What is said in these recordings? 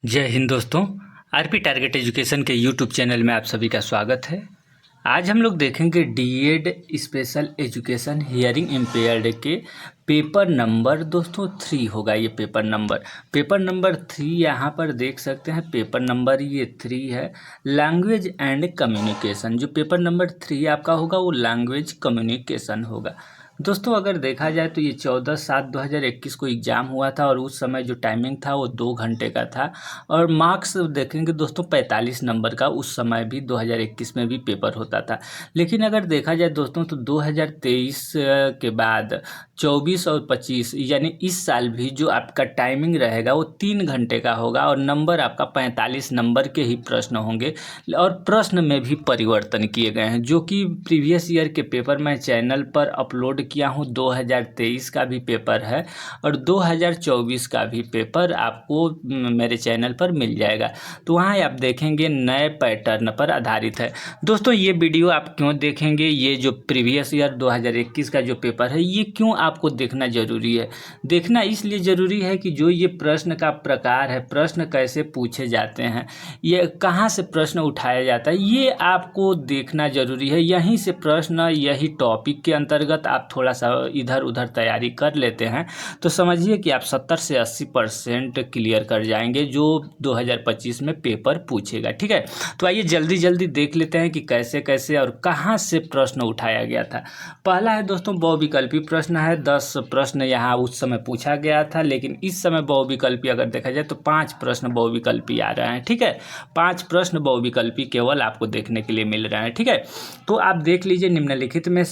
जय हिंद दोस्तों। RP target education के यूट्यूब चैनल में आप सभी का स्वागत है। आज हम लोग देखेंगे D Ed special education hearing impaired के पेपर नंबर दोस्तों 3 होगा। ये पेपर नंबर 3 यहाँ पर देख सकते हैं। पेपर नंबर ये 3 है, लैंग्वेज एंड कम्युनिकेशन। जो पेपर नंबर 3 आपका होगा वो लैंग्वेज कम्युनिकेशन होगा। दोस्तों अगर देखा जाए तो ये 14/7/2021 को एग्ज़ाम हुआ था और उस समय जो टाइमिंग था वो 2 घंटे का था। और मार्क्स देखेंगे दोस्तों 45 नंबर का उस समय भी 2021 में भी पेपर होता था। लेकिन अगर देखा जाए दोस्तों तो 2023 के बाद 24 और 25 यानी इस साल भी जो आपका टाइमिंग रहेगा वो 3 घंटे का होगा और नंबर आपका 45 नंबर के ही प्रश्न होंगे। और प्रश्न में भी परिवर्तन किए गए हैं, जो कि प्रीवियस ईयर के पेपर मैं चैनल पर अपलोड किया हूँ। 2023 का भी पेपर है और 2024 का भी पेपर आपको मेरे चैनल पर मिल जाएगा। तो वहाँ आप देखेंगे नए पैटर्न पर आधारित है। दोस्तों ये वीडियो आप क्यों देखेंगे, ये जो प्रीवियस ईयर 2021 का जो पेपर है ये क्यों आपको देखना ज़रूरी है? देखना इसलिए ज़रूरी है कि जो ये प्रश्न का प्रकार है, प्रश्न कैसे पूछे जाते हैं, ये कहाँ से प्रश्न उठाया जाता है, ये आपको देखना ज़रूरी है। यहीं से प्रश्न, यही टॉपिक के अंतर्गत आप थोड़ा सा इधर उधर तैयारी कर लेते हैं तो समझिए कि आप 70 से 80% क्लियर कर जाएंगे जो 2025 में पेपर पूछेगा। ठीक है, तो आइए जल्दी जल्दी देख लेते हैं कि कैसे कैसे और कहाँ से प्रश्न उठाया गया था। पहला है दोस्तों बहुविकल्पी प्रश्न है। 10 प्रश्न यहाँ उस समय पूछा गया था, लेकिन इस समय बहुविकल्पी अगर देखा जाए तो 5 प्रश्न बहुविकल्पी आ रहे हैं। ठीक है, 5 प्रश्न बहुविकल्पी केवल आपको देखने के लिए मिल रहे हैं। ठीक है, तो आप देख लीजिए निम्नलिखित में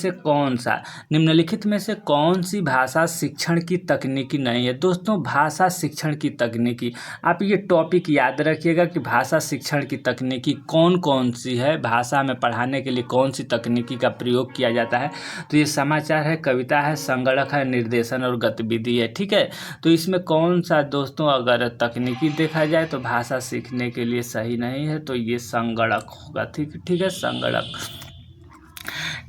से कौन सी भाषा शिक्षण की तकनीकी नहीं है। दोस्तों भाषा शिक्षण की तकनीकी, आप ये टॉपिक याद रखिएगा कि भाषा शिक्षण की तकनीकी कौन कौन सी है, भाषा में पढ़ाने के लिए कौन सी तकनीकी का प्रयोग किया जाता है। तो ये समाचार है, कविता है, संगणक है, निर्देशन और गतिविधि है। ठीक है, तो इसमें कौन सा दोस्तों अगर तकनीकी देखा जाए तो भाषा सीखने के लिए सही नहीं है, तो ये संगणक होगा। ठीक है, संगणक।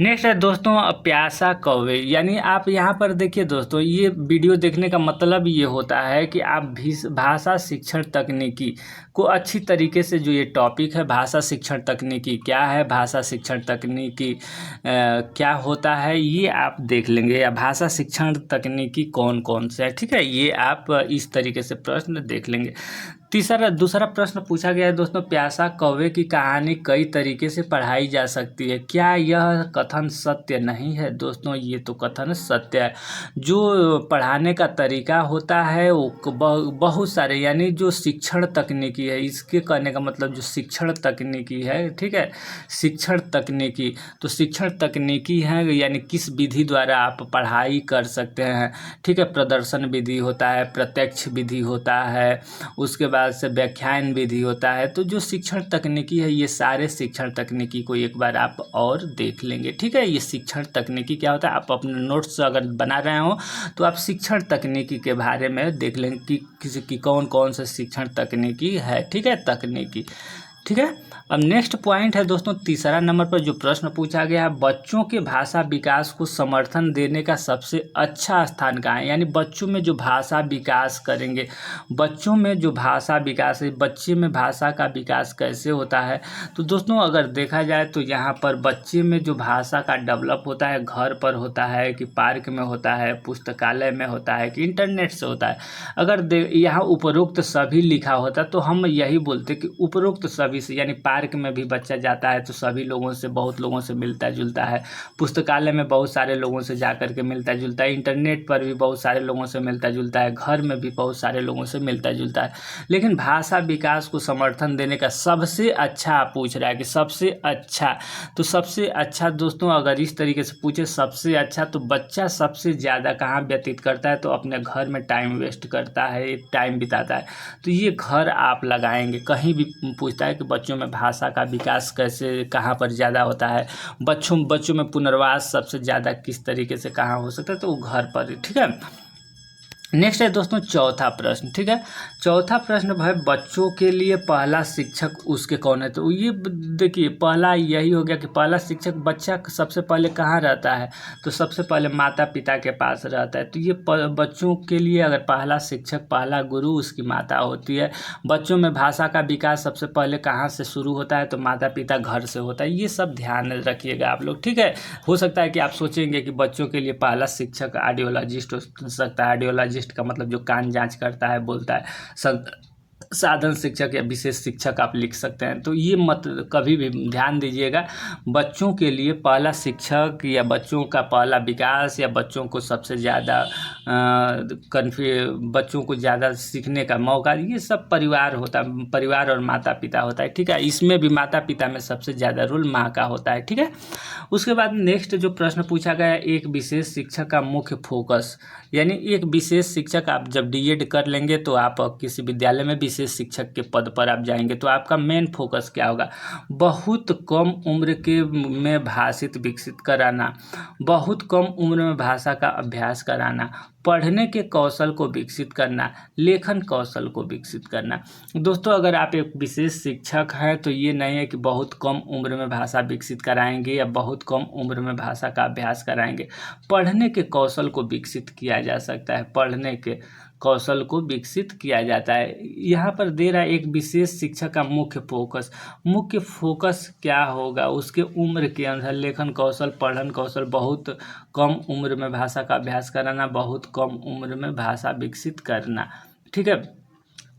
नेक्स्ट है दोस्तों प्यासा कौवे, यानी आप यहाँ पर देखिए दोस्तों, ये वीडियो देखने का मतलब ये होता है कि आप भी भाषा शिक्षण तकनीकी को अच्छी तरीके से, जो ये टॉपिक है भाषा शिक्षण तकनीकी क्या है, भाषा शिक्षण तकनीकी क्या होता है, ये आप देख लेंगे, या भाषा शिक्षण तकनीकी कौन कौन से है। ठीक है, ये आप इस तरीके से प्रश्न देख लेंगे। दूसरा प्रश्न पूछा गया है दोस्तों, प्यासा कौवे की कहानी कई तरीके से पढ़ाई जा सकती है, क्या यह कथन सत्य नहीं है? दोस्तों ये तो कथन सत्य है। जो पढ़ाने का तरीका होता है वो बहुत सारे, यानी जो शिक्षण तकनीकी है, इसके कहने का मतलब जो शिक्षण तकनीकी है, ठीक है, शिक्षण तकनीकी, तो शिक्षण तकनीकी है यानी किस विधि द्वारा आप पढ़ाई कर सकते हैं। ठीक है, प्रदर्शन विधि होता है, प्रत्यक्ष विधि होता है, उसके बाद से व्याख्यान विधि होता है। तो जो शिक्षण तकनीकी है, ये सारे शिक्षण तकनीकी को एक बार आप और देख लेंगे। ठीक है, ये शिक्षण तकनीकी क्या होता है, आप अपने नोट्स अगर बना रहे हो तो आप शिक्षण तकनीकी के बारे में देख लेंगे कि किसी की कौन कौन से शिक्षण तकनीकी है। ठीक है, तकनीकी। ठीक है, अब नेक्स्ट पॉइंट है दोस्तों, तीसरा नंबर पर जो प्रश्न पूछा गया है, बच्चों के भाषा विकास को समर्थन देने का सबसे अच्छा स्थान कहाँ है, यानी बच्चों में जो भाषा विकास करेंगे, बच्चों में जो भाषा विकास है, बच्चे में भाषा का विकास कैसे होता है। तो दोस्तों अगर देखा जाए तो यहाँ पर बच्चे में जो भाषा का डेवलप होता है, घर पर होता है कि पार्क में होता है, पुस्तकालय में होता है कि इंटरनेट से होता है। अगर यहाँ उपरोक्त सभी लिखा होता तो हम यही बोलते कि उपरोक्त सभी से, यानी पार्क में भी बच्चा जाता है तो सभी लोगों से, बहुत लोगों से मिलता जुलता है, पुस्तकालय में बहुत सारे लोगों से जाकर के मिलता जुलता है, इंटरनेट पर भी बहुत सारे लोगों से मिलता जुलता है, घर में भी बहुत सारे लोगों से मिलता जुलता है। लेकिन भाषा विकास को समर्थन देने का सबसे अच्छा पूछ रहा है कि सबसे अच्छा, तो सबसे अच्छा दोस्तों अगर इस तरीके से पूछे सबसे अच्छा, तो बच्चा सबसे ज़्यादा कहाँ व्यतीत करता है, तो अपने घर में टाइम वेस्ट करता है, टाइम बिताता है। तो ये घर आप लगाएंगे, कहीं भी पूछता है कि बच्चों में भाषा का विकास कैसे, कहाँ पर ज़्यादा होता है, बच्चों में पुनर्वास सबसे ज़्यादा किस तरीके से कहाँ हो सकता है, तो वो घर पर। ठीक है, नेक्स्ट है दोस्तों चौथा प्रश्न। ठीक है, चौथा प्रश्न भाई, बच्चों के लिए पहला शिक्षक उसके कौन है? तो ये देखिए, पहला यही हो गया कि पहला शिक्षक बच्चा सबसे पहले कहाँ रहता है? तो सबसे पहले माता पिता के पास रहता है। तो ये बच्चों के लिए अगर पहला शिक्षक, पहला गुरु उसकी माता होती है। बच्चों में भाषा का विकास सबसे पहले कहाँ से शुरू होता है? तो माता पिता, घर से होता है। ये सब ध्यान रखिएगा आप लोग। ठीक है, हो सकता है कि आप सोचेंगे कि बच्चों के लिए पहला शिक्षक ऑडियोलॉजिस्ट हो सकता है। ऑडियोलॉजिस्ट का मतलब जो कान जांच करता है, बोलता है। साधन शिक्षक या विशेष शिक्षक आप लिख सकते हैं। तो ये मत कभी भी ध्यान दीजिएगा, बच्चों के लिए पहला शिक्षक या बच्चों का पहला विकास या बच्चों को सबसे ज़्यादा बच्चों को ज़्यादा सीखने का मौका, ये सब परिवार होता है, परिवार और माता पिता होता है। ठीक है, इसमें भी माता पिता में सबसे ज़्यादा रोल माँ का होता है। ठीक है, उसके बाद नेक्स्ट जो प्रश्न पूछा गया है, एक विशेष शिक्षक का मुख्य फोकस, यानी एक विशेष शिक्षक, आप जब डीएड कर लेंगे तो आप किसी विद्यालय में विशेष शिक्षक के पद पर आप जाएंगे तो आपका मेन फोकस क्या होगा? बहुत कम उम्र के में भाषित विकसित कराना, बहुत कम उम्र में भाषा का अभ्यास कराना, पढ़ने के कौशल को विकसित करना, लेखन कौशल को विकसित करना। दोस्तों, अगर आप एक विशेष शिक्षक हैं तो ये नहीं है कि बहुत कम उम्र में भाषा विकसित कराएंगे या बहुत कम उम्र में भाषा का अभ्यास कराएंगे। पढ़ने के कौशल को विकसित किया जा सकता है, पढ़ने के कौशल को विकसित किया जाता है। यहाँ पर दे रहा है एक विशेष शिक्षक का मुख्य फोकस क्या होगा? उसके उम्र के अनुसार लेखन कौशल, पढ़न कौशल, बहुत कम उम्र में भाषा का अभ्यास कराना, बहुत कम उम्र में भाषा विकसित करना। ठीक है,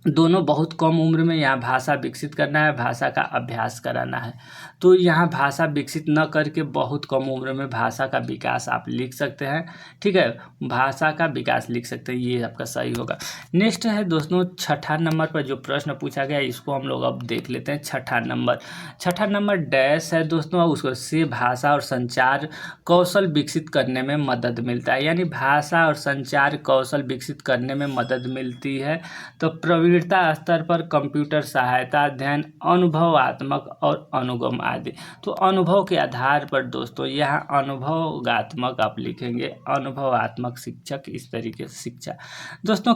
दोनों बहुत कम उम्र में यहाँ भाषा विकसित करना है, भाषा का अभ्यास कराना है। तो यहाँ भाषा विकसित न करके बहुत कम उम्र में भाषा का विकास आप लिख सकते हैं। ठीक है, भाषा का विकास लिख सकते हैं, ये आपका सही होगा। नेक्स्ट है दोस्तों छठा नंबर पर जो प्रश्न पूछा गया, इसको हम लोग अब देख लेते हैं। छठा नंबर डैश है दोस्तों, उसको से भाषा और संचार कौशल विकसित करने में मदद मिलता है, यानी भाषा और संचार कौशल विकसित करने में मदद मिलती है। तो प्रवीणता स्तर पर कंप्यूटर सहायता अध्ययन, अनुभवात्मक और अनुगम आदि। तो अनुभव के आधार पर दोस्तों यहाँ अनुभवात्मक आप लिखेंगे, अनुभवात्मक शिक्षक, इस तरीके से शिक्षा। दोस्तों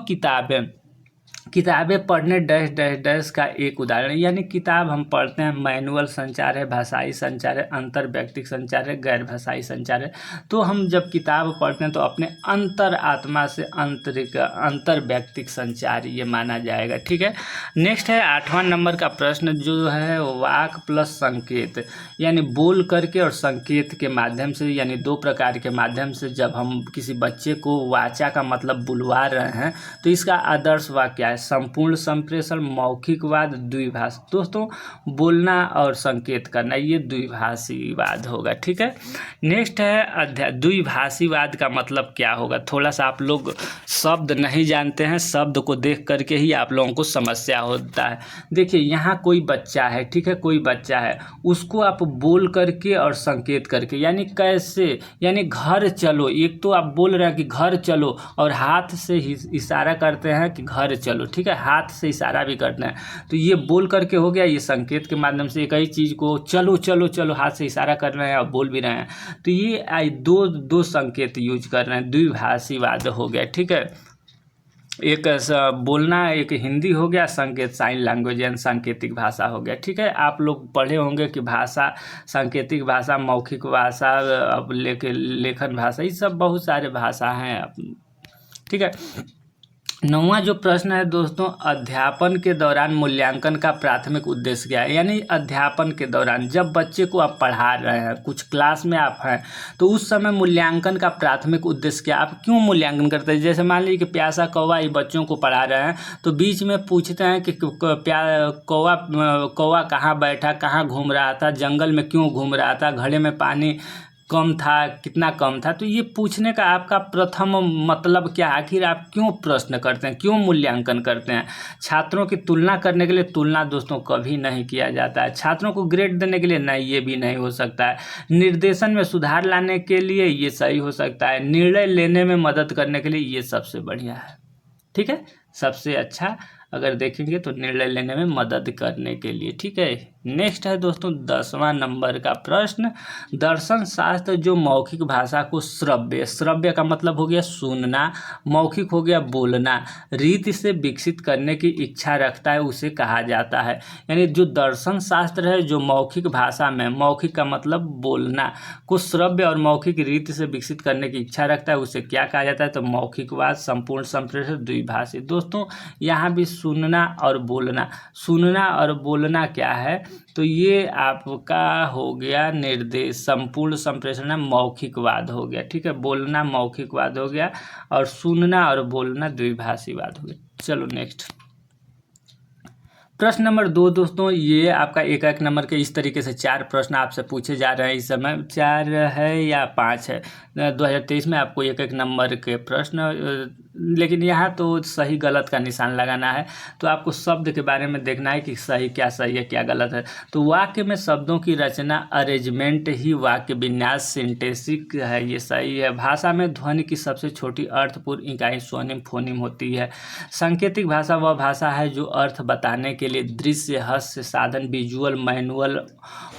किताबें पढ़ने डैश डैश डैश का एक उदाहरण, यानी किताब हम पढ़ते हैं, मैनुअल संचार है, भाषाई संचार है, अंतर व्यक्तिक संचार है, गैर भाषाई संचार है। तो हम जब किताब पढ़ते हैं तो अपने अंतर आत्मा से अंतर व्यक्तिक संचार ये माना जाएगा। ठीक है, नेक्स्ट है 8वां नंबर का प्रश्न जो है वाक प्लस संकेत, यानी बोल करके और संकेत के माध्यम से, यानी दो प्रकार के माध्यम से जब हम किसी बच्चे को वाचा का मतलब बुलवा रहे हैं तो इसका आदर्श वाक्य है संपूर्ण संप्रेषण, मौखिकवाद, द्विभाष। दोस्तों बोलना और संकेत करना ये द्विभाषीवाद होगा। ठीक है, नेक्स्ट है द्विभाषीवाद का मतलब क्या होगा? थोड़ा सा आप लोग शब्द नहीं जानते हैं, शब्द को देख करके ही आप लोगों को समस्या होता है। देखिए यहाँ कोई बच्चा है, ठीक है, कोई बच्चा है, उसको आप बोल करके और संकेत करके, यानी कैसे, यानी घर चलो, एक तो आप बोल रहे हैं कि घर चलो और हाथ से इशारा करते हैं कि घर चलो। ठीक है, हाथ से इशारा भी करते हैं, तो ये बोल करके हो गया, ये संकेत के माध्यम से एक ही चीज़ को चलो चलो चलो हाथ से इशारा कर रहे हैं और बोल भी रहे हैं, तो ये दो संकेत यूज कर रहे हैं, द्विभाषीवाद हो गया। ठीक है, एक बोलना एक हिंदी हो गया, संकेत साइन लैंग्वेज यानी सांकेतिक भाषा हो गया। ठीक है, आप लोग पढ़े होंगे कि भाषा, सांकेतिक भाषा, मौखिक भाषा, अब लेखन भाषा, ये सब बहुत सारे भाषा हैं। ठीक है, 9वां जो प्रश्न है दोस्तों, अध्यापन के दौरान मूल्यांकन का प्राथमिक उद्देश्य क्या है? यानी अध्यापन के दौरान जब बच्चे को आप पढ़ा रहे हैं, कुछ क्लास में आप हैं, तो उस समय मूल्यांकन का प्राथमिक उद्देश्य क्या, आप क्यों मूल्यांकन करते हैं? जैसे मान लीजिए कि प्यासा कौवा ये बच्चों को पढ़ा रहे हैं, तो बीच में पूछते हैं कि कौवा कहाँ बैठा, कहाँ घूम रहा था, जंगल में क्यों घूम रहा था, घड़े में पानी कम था, कितना कम था। तो ये पूछने का आपका प्रथम मतलब क्या, आखिर आप क्यों प्रश्न करते हैं, क्यों मूल्यांकन करते हैं? छात्रों की तुलना करने के लिए तुलना दोस्तों कभी नहीं किया जाता है, छात्रों को ग्रेड देने के लिए नहीं, ये भी नहीं हो सकता है। निर्देशन में सुधार लाने के लिए ये सही हो सकता है, निर्णय लेने में मदद करने के लिए ये सबसे बढ़िया है। ठीक है, सबसे अच्छा अगर देखेंगे तो निर्णय लेने में मदद करने के लिए। ठीक है। नेक्स्ट है दोस्तों 10वां नंबर का प्रश्न, दर्शन शास्त्र जो मौखिक भाषा को श्रव्य, श्रव्य का मतलब हो गया सुनना, मौखिक हो गया बोलना, रीति से विकसित करने की इच्छा रखता है उसे कहा जाता है। यानी जो दर्शन शास्त्र है जो मौखिक भाषा में, मौखिक का मतलब बोलना, को श्रव्य और मौखिक रीति से विकसित करने की इच्छा रखता है उसे क्या कहा जाता है, तो मौखिकवाद, संपूर्ण संप्रेषण, द्विभाषी। दोस्तों यहाँ भी सुनना और बोलना, सुनना और बोलना क्या है, तो ये आपका हो गया निर्देश, संपूर्ण संप्रेषण मौखिकवाद हो गया, ठीक है। बोलना मौखिकवाद हो गया और सुनना और बोलना द्विभाषीवाद हो गया। चलो नेक्स्ट प्रश्न नंबर 2 दोस्तों, ये आपका एक एक नंबर के इस तरीके से 4 प्रश्न आपसे पूछे जा रहे हैं। इस समय 4 है या 5 है, 2023 में आपको एक एक नंबर के प्रश्न, लेकिन यहाँ तो सही गलत का निशान लगाना है। तो आपको शब्द के बारे में देखना है कि सही है क्या गलत है। तो वाक्य में शब्दों की रचना, अरेंजमेंट ही वाक्य विन्यास, सिंटेक्सिक है, ये सही है। भाषा में ध्वनि की सबसे छोटी अर्थपूर्ण इकाई स्वनिम फोनिम होती है। सांकेतिक भाषा वह भाषा है जो अर्थ बताने के लिए दृश्य, हास्य साधन, visual, manual,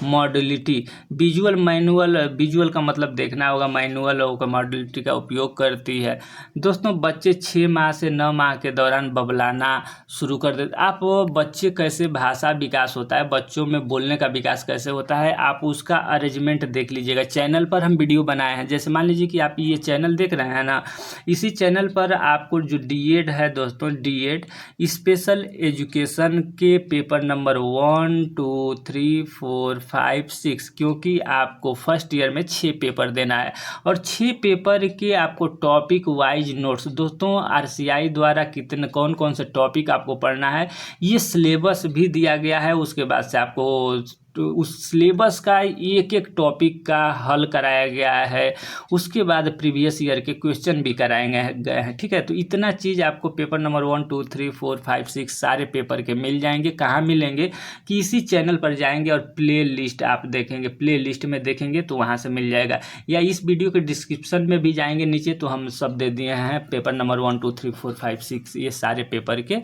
modality, visual manual, visual का मतलब देखना होगा, मैनुअल होगा मॉडलिटी का उपयोग करती है। दोस्तों बच्चे 6 माह से 9 माह के दौरान बबलाना शुरू कर देते। आप बच्चे कैसे भाषा विकास होता है, बच्चों में बोलने का विकास कैसे होता है, आप उसका अरेंजमेंट देख लीजिएगा। चैनल पर हम वीडियो बनाए हैं, जैसे मान लीजिए कि आप ये चैनल देख रहे हैं ना, इसी चैनल पर आपको जो डीएड है दोस्तों, डीएड स्पेशल एजुकेशन के पेपर नंबर 1, 2, 3, 4, 5, 6, क्योंकि आपको फर्स्ट ईयर में 6 पेपर देना है और 6 पेपर के आपको टॉपिक वाइज नोट्स, दोस्तों आरसीआई द्वारा कितने कौन कौन से टॉपिक आपको पढ़ना है ये सिलेबस भी दिया गया है। उसके बाद से आपको तो उस सिलेबस का एक एक टॉपिक का हल कराया गया है, उसके बाद प्रीवियस ईयर के क्वेश्चन भी कराए गए हैं, ठीक है। तो इतना चीज़ आपको पेपर नंबर 1, 2, 3, 4, 5, 6 सारे पेपर के मिल जाएंगे। कहाँ मिलेंगे कि इसी चैनल पर जाएंगे और प्ले लिस्ट आप देखेंगे, प्ले लिस्ट में देखेंगे तो वहाँ से मिल जाएगा, या इस वीडियो के डिस्क्रिप्शन में भी जाएंगे नीचे तो हम सब दे दिए हैं पेपर नंबर 1, 2, 3, 4, 5, 6 ये सारे पेपर के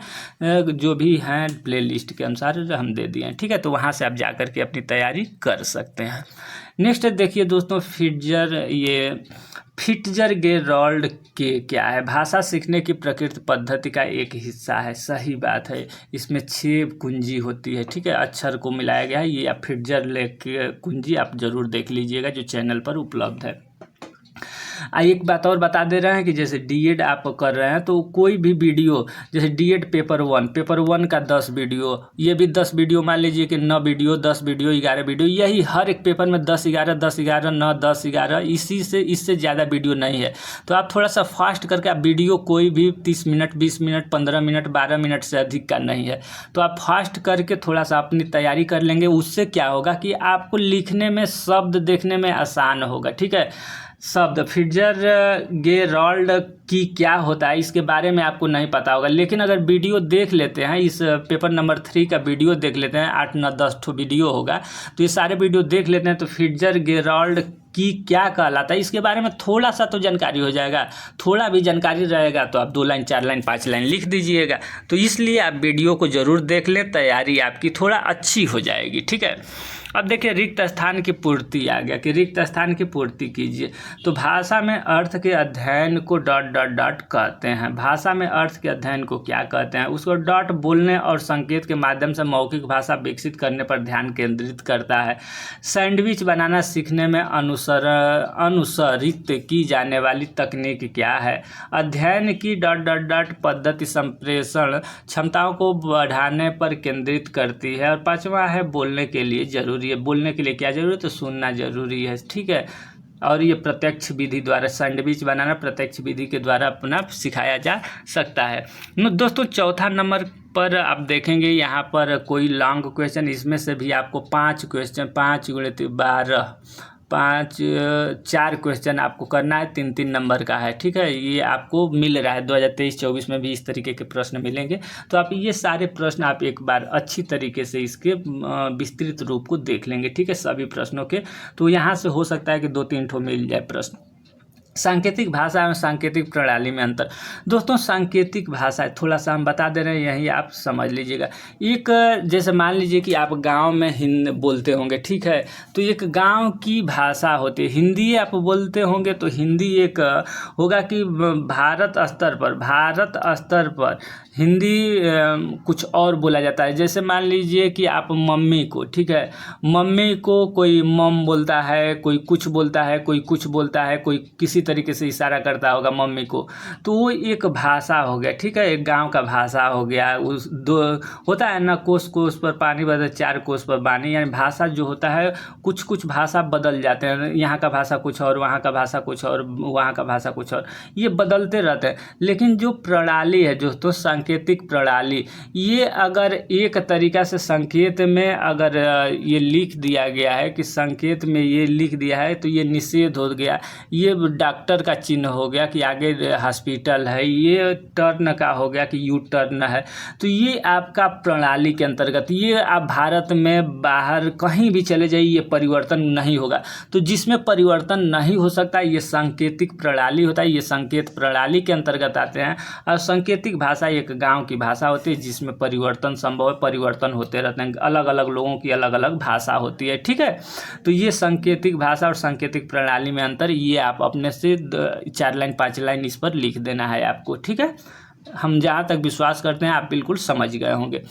जो भी हैं प्ले लिस्ट के अनुसार हम दे दिए हैं, ठीक है। तो वहाँ से आप जाकर के अपनी तैयारी कर सकते हैं। नेक्स्ट देखिए दोस्तों फिट्जरगेराल्ड के क्या है, भाषा सीखने की प्रकृति पद्धति का एक हिस्सा है, सही बात है। इसमें 6 कुंजी होती है, ठीक है, अक्षर को मिलाया गया है। ये आप फिट्जरगेराल्ड कुंजी आप जरूर देख लीजिएगा जो चैनल पर उपलब्ध है। एक बात और बता दे रहे हैं कि जैसे डीएड आप कर रहे हैं तो कोई भी वीडियो, जैसे डीएड पेपर 1 का 10 वीडियो, ये भी 10 वीडियो, मान लीजिए कि 9 वीडियो, 10 वीडियो, 11 वीडियो, यही हर एक पेपर में 10, 11, 10, 11, 9, 10, 11, इससे ज़्यादा वीडियो नहीं है। तो आप थोड़ा सा फास्ट करके आप वीडियो कोई भी 30 मिनट, 20 मिनट, 15 मिनट, 12 मिनट से अधिक का नहीं है, तो आप फास्ट करके थोड़ा सा अपनी तैयारी कर लेंगे। उससे क्या होगा कि आपको लिखने में, शब्द देखने में आसान होगा, ठीक है। शब्द फिट्जरगेराल्ड की क्या होता है इसके बारे में आपको नहीं पता होगा, लेकिन अगर वीडियो देख लेते हैं, इस पेपर नंबर 3 का वीडियो देख लेते हैं, 8, 9, 10 ठो वीडियो होगा, तो ये सारे वीडियो देख लेते हैं तो फिट्जरगेराल्ड की क्या कहलाता है इसके बारे में थोड़ा सा तो जानकारी हो जाएगा। थोड़ा भी जानकारी रहेगा तो आप 2 लाइन, 4 लाइन, 5 लाइन लिख दीजिएगा। तो इसलिए आप वीडियो को ज़रूर देख लें, तैयारी आपकी थोड़ा अच्छी हो जाएगी, ठीक है। अब देखिए रिक्त स्थान की पूर्ति आ गया कि रिक्त स्थान की पूर्ति कीजिए। तो भाषा में अर्थ के अध्ययन को ... कहते हैं। भाषा में अर्थ के अध्ययन को क्या कहते हैं, उसको डॉट बोलने और संकेत के माध्यम से मौखिक भाषा विकसित करने पर ध्यान केंद्रित करता है। सैंडविच बनाना सीखने में अनुसरित की जाने वाली तकनीक क्या है। अध्ययन की ... पद्धति संप्रेषण क्षमताओं को बढ़ाने पर केंद्रित करती है। और 5वां है बोलने के लिए जरूरी है। बोलने के लिए क्या जरूरी है, तो सुनना जरूरी है, ठीक है। और ये प्रत्यक्ष विधि द्वारा, सैंडविच बनाना प्रत्यक्ष विधि के द्वारा अपना सिखाया जा सकता है। दोस्तों 4था नंबर पर आप देखेंगे यहाँ पर कोई लॉन्ग क्वेश्चन, इसमें से भी आपको 5 क्वेश्चन, 5 × 12, 4 क्वेश्चन आपको करना है, 3-3 नंबर का है, ठीक है। ये आपको मिल रहा है 2023-24 में भी इस तरीके के प्रश्न मिलेंगे। तो आप ये सारे प्रश्न आप एक बार अच्छी तरीके से इसके विस्तृत रूप को देख लेंगे, ठीक है, सभी प्रश्नों के। तो यहाँ से हो सकता है कि 2-3 ठो मिल जाए प्रश्न। सांकेतिक भाषा एवं सांकेतिक प्रणाली में अंतर। दोस्तों सांकेतिक भाषा थोड़ा सा हम बता दे रहे हैं, यही आप समझ लीजिएगा। एक जैसे मान लीजिए कि आप गांव में हिंदी बोलते होंगे, ठीक है, तो एक गांव की भाषा होती है हिंदी। आप बोलते होंगे तो हिंदी एक होगा कि भारत स्तर पर हिंदी कुछ और बोला जाता है। जैसे मान लीजिए कि आप मम्मी को, ठीक है, मम्मी को कोई मम बोलता है, कोई कुछ बोलता है, कोई कुछ बोलता है, कोई किसी तरीके से इशारा करता होगा मम्मी को, तो वो एक भाषा हो गया, ठीक है, एक गांव का भाषा हो गया। उस दो होता है ना, कोस कोस पर पानी बदल चार कोस पर बानी, यानी भाषा जो होता है कुछ कुछ भाषा बदल जाते हैं। यहाँ का भाषा कुछ और, वहाँ का भाषा कुछ और, वहाँ का भाषा कुछ और, ये बदलते रहते हैं। लेकिन जो प्रणाली है दोस्तों, सांकेतिक प्रणाली, ये अगर एक तरीका से संकेत में अगर ये लिख दिया गया है कि संकेत में ये लिख दिया है तो ये निषेध हो गया, ये डॉक्टर का चिन्ह हो गया कि आगे हॉस्पिटल है, ये टर्न का हो गया कि यू टर्न है, तो ये आपका प्रणाली के अंतर्गत, ये आप भारत में बाहर कहीं भी चले जाइए ये परिवर्तन नहीं होगा। तो जिसमें परिवर्तन नहीं हो सकता ये सांकेतिक प्रणाली होता है, ये संकेत प्रणाली के अंतर्गत आते हैं। और सांकेतिक भाषा एक गाँव की भाषा होती है जिसमें परिवर्तन संभव है, परिवर्तन होते रहते हैं, अलग अलग लोगों की अलग अलग भाषा होती है, ठीक है। तो ये सांकेतिक भाषा और सांकेतिक प्रणाली में अंतर, ये आप अपने से 4 लाइन 5 लाइन इस पर लिख देना है आपको, ठीक है। हम जहाँ तक विश्वास करते हैं आप बिल्कुल समझ गए होंगे।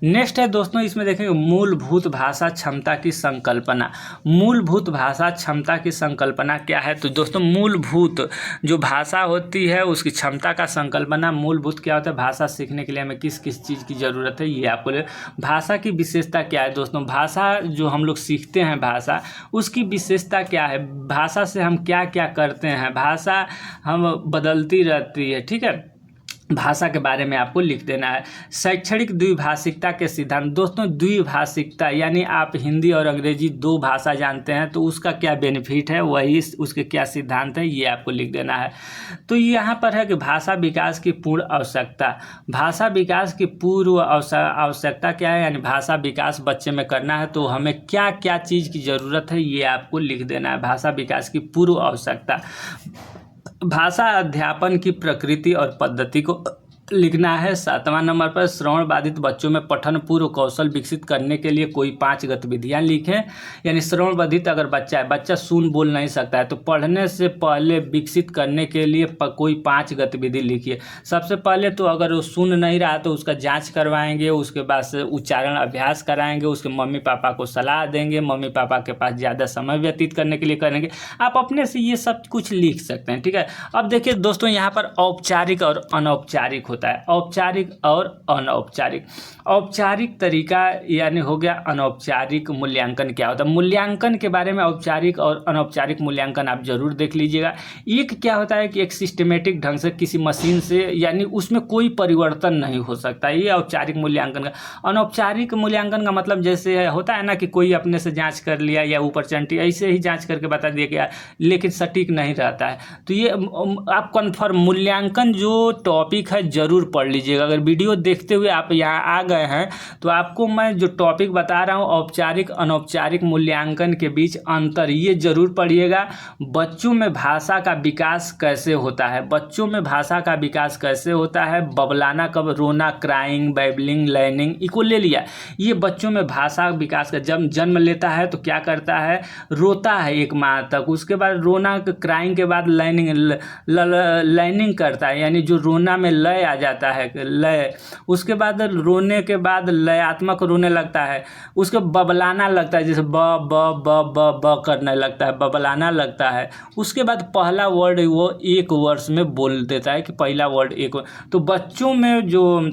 नेक्स्ट है दोस्तों, इसमें देखेंगे मूलभूत भाषा क्षमता की संकल्पना। मूलभूत भाषा क्षमता की संकल्पना क्या है? तो दोस्तों मूलभूत जो भाषा होती है उसकी क्षमता का संकल्पना, मूलभूत क्या होता है, भाषा सीखने के लिए हमें किस किस चीज़ की ज़रूरत है ये आपको। भाषा की विशेषता क्या है दोस्तों, भाषा जो हम लोग सीखते हैं भाषा, उसकी विशेषता क्या है, भाषा से हम क्या क्या करते हैं, भाषा हम बदलती रहती है, ठीक है, भाषा के बारे में आपको लिख देना है। शैक्षणिक द्विभाषिकता के सिद्धांत। दोस्तों द्विभाषिकता यानी आप हिंदी और अंग्रेजी 2 भाषा जानते हैं तो उसका क्या बेनिफिट है, वही उसके क्या सिद्धांत है, ये आपको लिख देना है। तो यहाँ पर है कि भाषा विकास की पूर्ण आवश्यकता। भाषा विकास की पूर्व आवश्यकता क्या है, यानी भाषा विकास बच्चे में करना है तो हमें क्या क्या चीज़ की ज़रूरत है ये आपको लिख देना है। भाषा विकास की पूर्व आवश्यकता। भाषा अध्यापन की प्रकृति और पद्धति को लिखना है। 7वां नंबर पर श्रवण बाधित बच्चों में पठन पूर्व कौशल विकसित करने के लिए कोई 5 गतिविधियां लिखें। यानी श्रवण बाधित अगर बच्चा है, बच्चा सुन बोल नहीं सकता है, तो पढ़ने से पहले विकसित करने के लिए कोई 5 गतिविधि लिखिए। सबसे पहले तो अगर वो सुन नहीं रहा तो उसका जांच करवाएंगे, उसके बाद से उच्चारण अभ्यास कराएंगे, उसके मम्मी पापा को सलाह देंगे, मम्मी पापा के पास ज़्यादा समय व्यतीत करने के लिए करेंगे। आप अपने से ये सब कुछ लिख सकते हैं, ठीक है। अब देखिए दोस्तों यहाँ पर औपचारिक और अनौपचारिक होता है, औपचारिक और अनौपचारिक। औपचारिक तरीका यानी हो गया, अनौपचारिक मूल्यांकन क्या होता है। मूल्यांकन के बारे में औपचारिक और अनौपचारिक मूल्यांकन आप जरूर देख लीजिएगा। एक क्या होता है कि एक सिस्टमेटिक ढंग से किसी मशीन से, यानी उसमें कोई परिवर्तन नहीं हो सकता, ये औपचारिक मूल्यांकन का। अनौपचारिक मूल्यांकन का मतलब जैसे होता है ना कि कोई अपने से जांच कर लिया या ऊपर चंटी ऐसे ही जांच करके बता दिया गया, लेकिन सटीक नहीं रहता है। तो ये आप कन्फर्म मूल्यांकन जो टॉपिक है जरूर पढ़ लीजिएगा। अगर वीडियो देखते हुए आप यहाँ आ गए हैं तो आपको मैं जो टॉपिक बता रहा हूँ औपचारिक अनौपचारिक मूल्यांकन के बीच अंतर, ये जरूर पढ़िएगा। बच्चों में भाषा का विकास कैसे होता है, बच्चों में भाषा का विकास कैसे होता है, बबलाना कब, रोना, क्राइंग, बैबलिंग, लर्निंग, इको ले लिया। ये बच्चों में भाषा विकास का, जब जन्म लेता है तो क्या करता है, रोता है 1 माह तक, उसके बाद रोना, क्राइंग के बाद लर्निंग करता है, यानी जो रोना में लय आ जाता है, लय, उसके बाद रोने के बाद लयात्मक रोने लगता है, उसके बबलाना लगता है, जैसे ब ब ब ब ब करने लगता है, बबलाना लगता है। उसके बाद पहला वर्ड वो 1 वर्ष में बोल देता है कि पहला वर्ड 1। तो बच्चों में जो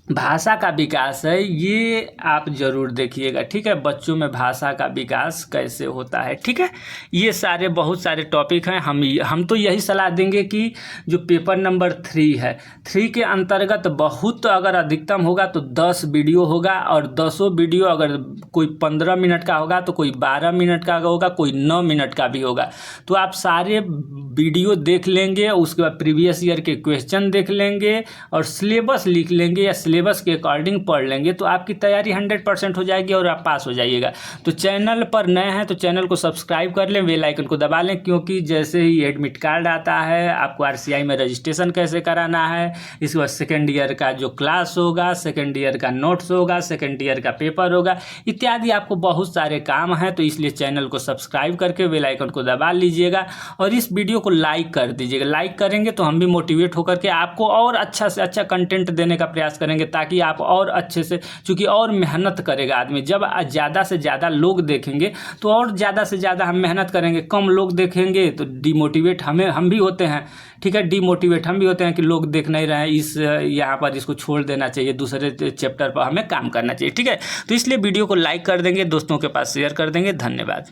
भाषा का विकास है ये आप जरूर देखिएगा, ठीक है। बच्चों में भाषा का विकास कैसे होता है, ठीक है। ये सारे बहुत सारे टॉपिक हैं। हम तो यही सलाह देंगे कि जो पेपर नंबर 3 है, 3 के अंतर्गत बहुत अगर अधिकतम होगा तो 10 वीडियो होगा, और 10 वीडियो अगर कोई 15 मिनट का होगा तो कोई 12 मिनट का होगा, कोई 9 मिनट का भी होगा। तो आप सारे वीडियो देख लेंगे, उसके बाद प्रीवियस ईयर के क्वेश्चन देख लेंगे और सिलेबस लिख लेंगे, या सिलेबस के अकॉर्डिंग पढ़ लेंगे तो आपकी तैयारी 100% हो जाएगी और आप पास हो जाइएगा। तो चैनल पर नए हैं तो चैनल को सब्सक्राइब कर लें, बेल आइकन को दबा लें, क्योंकि जैसे ही एडमिट कार्ड आता है, आपको RCI में रजिस्ट्रेशन कैसे कराना है, इसके बाद सेकेंड ईयर का जो क्लास होगा, सेकेंड ईयर का नोट्स होगा, सेकेंड ईयर का पेपर होगा, इत्यादि आपको बहुत सारे काम हैं। तो इसलिए चैनल को सब्सक्राइब करके बेल आइकन को दबा लीजिएगा और इस वीडियो को लाइक कर दीजिएगा। लाइक करेंगे तो हम भी मोटिवेट होकर के आपको और अच्छा से अच्छा कंटेंट देने का प्रयास करेंगे, ताकि आप और अच्छे से, चूँकि और मेहनत करेगा आदमी, जब ज़्यादा से ज़्यादा लोग देखेंगे तो और ज़्यादा से ज़्यादा हम मेहनत करेंगे। कम लोग देखेंगे तो डिमोटिवेट हम भी होते हैं, ठीक है, डिमोटिवेट हम भी होते हैं कि लोग देख नहीं रहे हैं, इस यहाँ पर इसको छोड़ देना चाहिए, दूसरे चैप्टर पर हमें काम करना चाहिए, ठीक है। तो इसलिए वीडियो को लाइक कर देंगे, दोस्तों के पास शेयर कर देंगे। धन्यवाद।